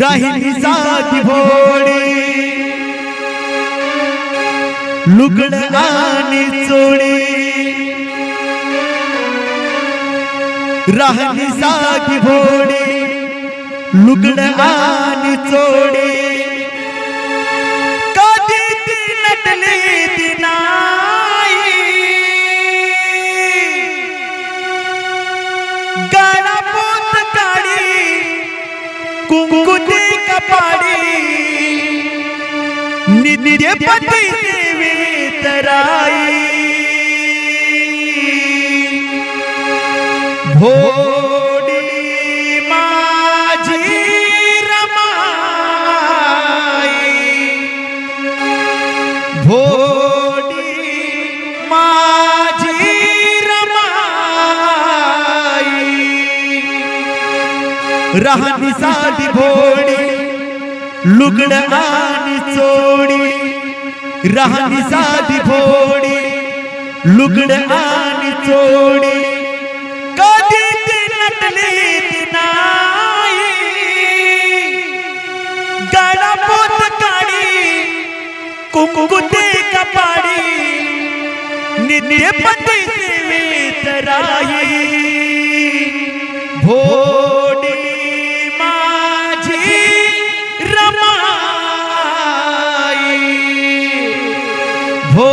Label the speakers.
Speaker 1: राहिली साधी भोळी लुगड आणि चोळी राहिली साधी भोळी लुगड आणि चोळी कधी ती नटली ती नाही गाणा पोत काढी कुंकुती कपाडी नित्य पती सेवित राई भोडी माझी रमाई भोडी माझी रमाई राहणी साधी भोडी लुगड आणि चोळी राहणी साधी भोडी लुगड आणि चोळी कधी ती नटली ती नाही गाणा पोत काढी कुंकुती कपाडी नित्य पती सेवित राई भोडी माझी रमाई भो